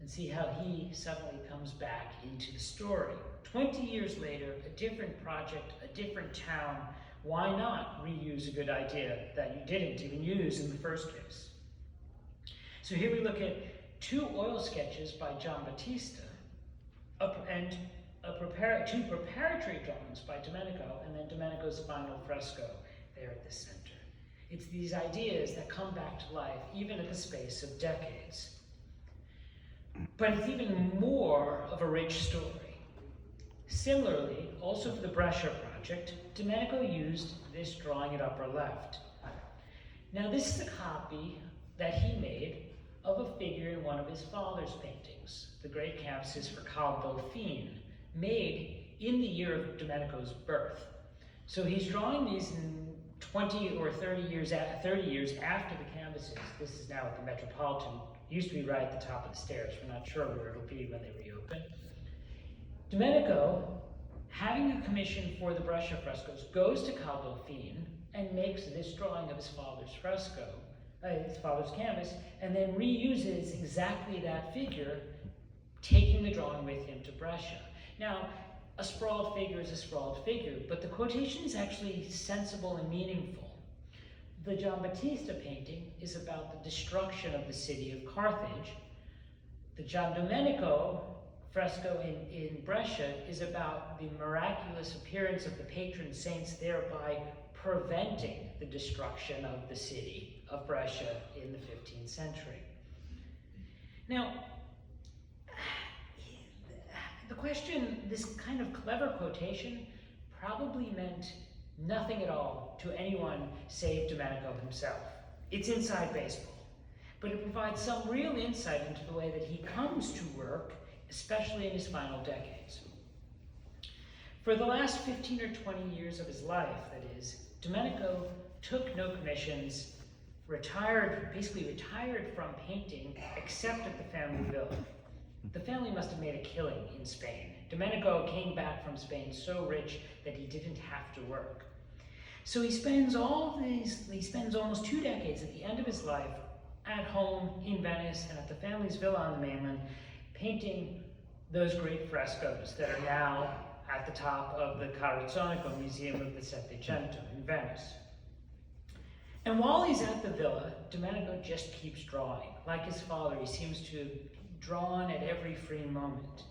and see how he suddenly comes back into the story. 20 years later, a different project, a different town. Why not reuse a good idea that you didn't even use in the first case? So here we look at two oil sketches by Giambattista and two preparatory drawings by Domenico, and then Domenico's final fresco there at the center. It's these ideas that come back to life even at the space of decades. But it's even more of a rich story. Similarly, also for the Brescia project, Domenico used this drawing at upper left. Now this is a copy that he made of a figure in one of his father's paintings, the great canvases for Cal Dauphine, made in the year of Domenico's birth. So he's drawing these in 20 or 30 years after the canvases. This is now at the Metropolitan. It used to be right at the top of the stairs. We're not sure where it'll be when they reopen. Domenico, having a commission for the Brescia frescoes, goes to Cal Dauphine and makes this drawing of his father's fresco, his father's canvas, and then reuses exactly that figure, taking the drawing with him to Brescia. Now, a sprawled figure is a sprawled figure, but the quotation is actually sensible and meaningful. The Giambattista painting is about the destruction of the city of Carthage. The Gian Domenico fresco in Brescia is about the miraculous appearance of the patron saints, thereby preventing the destruction of the city of Brescia in the 15th century. Now, the question, this kind of clever quotation, probably meant nothing at all to anyone save Domenico himself. It's inside baseball, but it provides some real insight into the way that he comes to work, especially in his final decades. For the last 15 or 20 years of his life, that is, Domenico took no commissions, basically retired from painting, except at the family villa. The family must have made a killing in Spain. Domenico came back from Spain so rich that he didn't have to work. So he spends almost 2 decades at the end of his life at home in Venice and at the family's villa on the mainland, painting those great frescoes that are now at the top of the Carazzonico Museum of the Settecento in Venice. And while he's at the villa, Domenico just keeps drawing. Like his father, he seems to draw on at every free moment.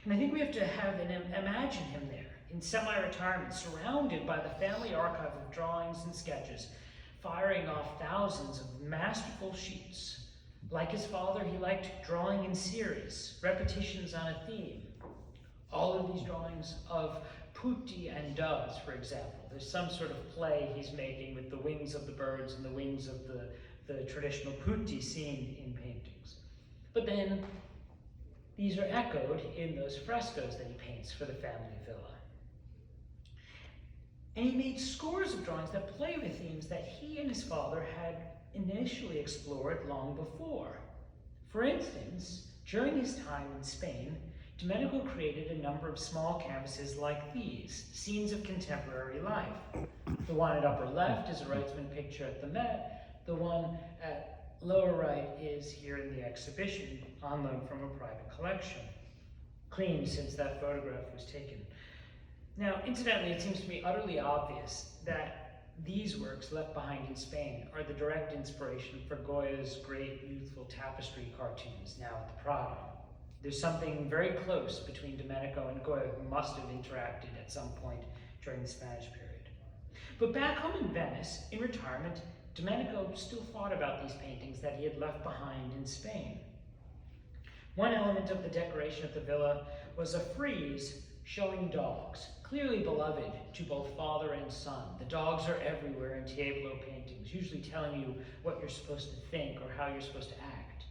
And I think we have to imagine him there, in semi-retirement, surrounded by the family archive of drawings and sketches, firing off thousands of masterful sheets. Like his father, he liked drawing in series, repetitions on a theme. All of these drawings of putti and doves, for example. There's some sort of play he's making with the wings of the birds and the wings of the traditional putti seen in paintings. But then these are echoed in those frescoes that he paints for the family villa. And he made scores of drawings that play with themes that he and his father had initially explored long before. For instance, during his time in Spain, Domenico created a number of small canvases like these, scenes of contemporary life. The one at upper left is a Wrightsman picture at the Met. The one at lower right is here in the exhibition on loan from a private collection, clean since that photograph was taken. Now, incidentally, it seems to me utterly obvious that these works left behind in Spain are the direct inspiration for Goya's great youthful tapestry cartoons now at the Prado. There's something very close between Domenico and Goya, who must have interacted at some point during the Spanish period. But back home in Venice, in retirement, Domenico still thought about these paintings that he had left behind in Spain. One element of the decoration of the villa was a frieze showing dogs, clearly beloved to both father and son. The dogs are everywhere in Tiepolo paintings, usually telling you what you're supposed to think or how you're supposed to act.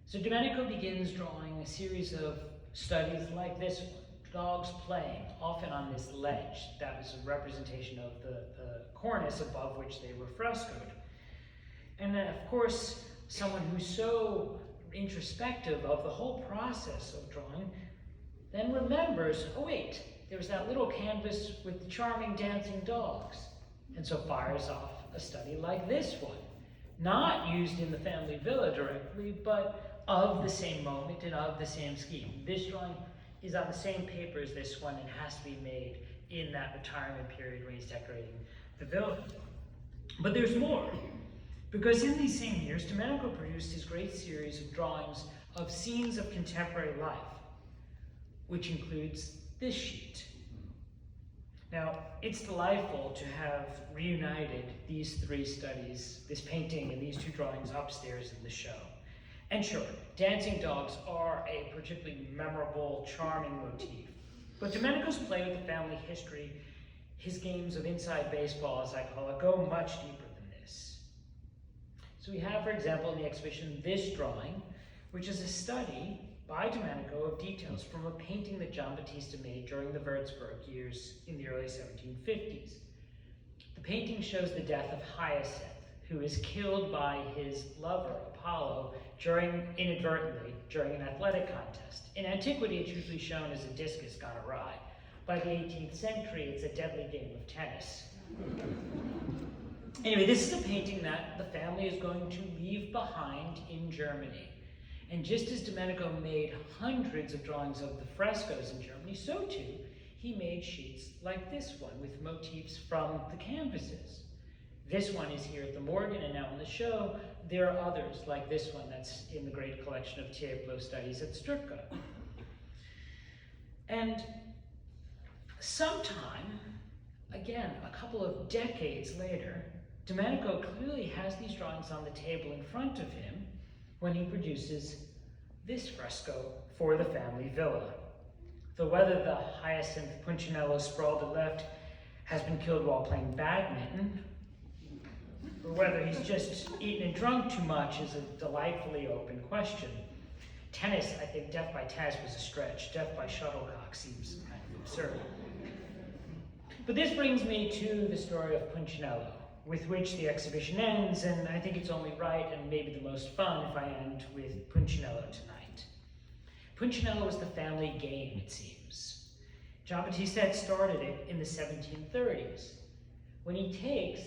So Domenico begins drawing a series of studies like this one, dogs playing, often on this ledge. That was a representation of the cornice above which they were frescoed. And then, of course, someone who's so introspective of the whole process of drawing then remembers, oh wait, there was that little canvas with the charming dancing dogs, and so fires off a study like this one, not used in the family villa directly, but of the same moment and of the same scheme. This drawing is on the same paper as this one and has to be made in that retirement period when he's decorating the villa. But there's more, because in these same years, Domenico produced his great series of drawings of scenes of contemporary life, which includes this sheet. Now, it's delightful to have reunited these three studies, this painting and these two drawings upstairs in the show. And sure, dancing dogs are a particularly memorable, charming motif. But Domenico's play with the family history, his games of inside baseball, as I call it, go much deeper than this. So we have, for example, in the exhibition, this drawing, which is a study by Domenico of details from a painting that Giambattista made during the Würzburg years in the early 1750s. The painting shows the death of Hyacinth, who is killed by his lover, Apollo, inadvertently during an athletic contest. In antiquity, it's usually shown as a discus gone awry. By the 18th century, it's a deadly game of tennis. Anyway, this is a painting that the family is going to leave behind in Germany. And just as Domenico made hundreds of drawings of the frescoes in Germany, so too, he made sheets like this one with motifs from the canvases. This one is here at the Morgan, and now in the show, there are others like this one that's in the great collection of Tiepolo studies at Stuttgart. And sometime, again, a couple of decades later, Domenico clearly has these drawings on the table in front of him when he produces this fresco for the family villa. Though whether the Hyacinth Punchinello sprawled at left has been killed while playing badminton, or whether he's just eaten and drunk too much is a delightfully open question. Tennis, I think death by tennis was a stretch. Death by shuttlecock seems kind of absurd. But this brings me to the story of Punchinello, with which the exhibition ends, and I think it's only right and maybe the most fun if I end with Punchinello tonight. Punchinello was the family game, it seems. Giambattista had started it in the 1730s, when he takes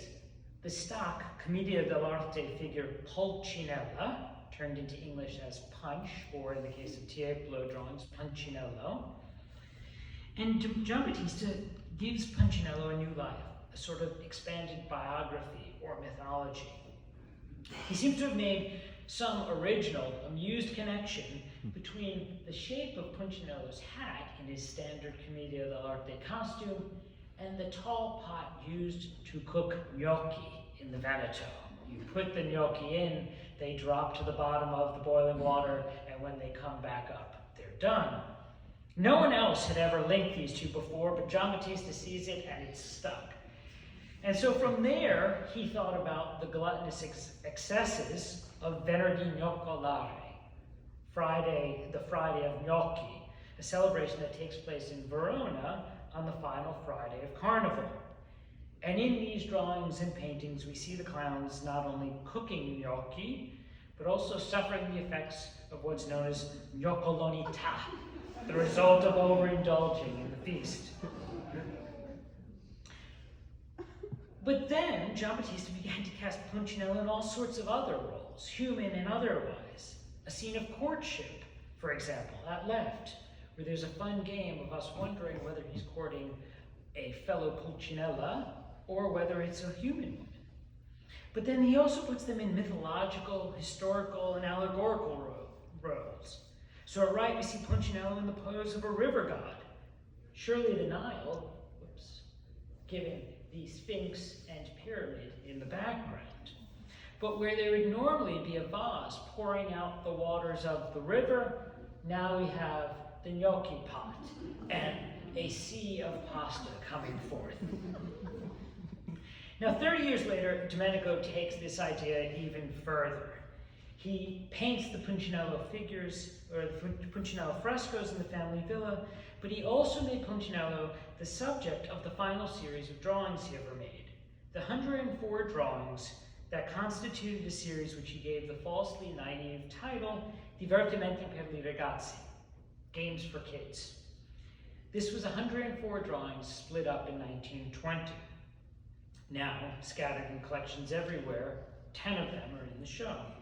the stock Commedia dell'arte figure Pulcinella, turned into English as Punch, or in the case of Tiepolo drawings, Punchinello, and Giambattista gives Punchinello a new life, a sort of expanded biography or mythology. He seems to have made some original, amused connection between the shape of Punchinello's hat in his standard Commedia dell'arte costume and the tall pot used to cook gnocchi in the Veneto. You put the gnocchi in, they drop to the bottom of the boiling water, and when they come back up, they're done. No one else had ever linked these two before, but Giambattista sees it and it's stuck. And so from there, he thought about the gluttonous excesses of Venerdì Gnoccolare, the Friday of gnocchi, a celebration that takes place in Verona on the final Friday of Carnival. And in these drawings and paintings, we see the clowns not only cooking gnocchi, but also suffering the effects of what's known as gnoccolonità, the result of overindulging in the feast. But then, Giambattista began to cast Punchinello in all sorts of other roles, human and otherwise. A scene of courtship, for example, at left, where there's a fun game of us wondering whether he's courting a fellow Pulcinella or whether it's a human woman. But then he also puts them in mythological, historical, and allegorical roles. So at right, we see Punchinello in the pose of a river god, surely the Nile, given the Sphinx and pyramid in the background. But where there would normally be a vase pouring out the waters of the river, now we have the gnocchi pot and a sea of pasta coming forth. Now, 30 years later, Domenico takes this idea even further. He paints the Punchinello figures, or the Punchinello frescoes in the family villa, but he also made Punchinello the subject of the final series of drawings he ever made. The 104 drawings that constituted a series which he gave the falsely naive title, Divertimenti per i ragazzi, Games for Kids. This was 104 drawings split up in 1920. Now, scattered in collections everywhere, 10 of them are in the show.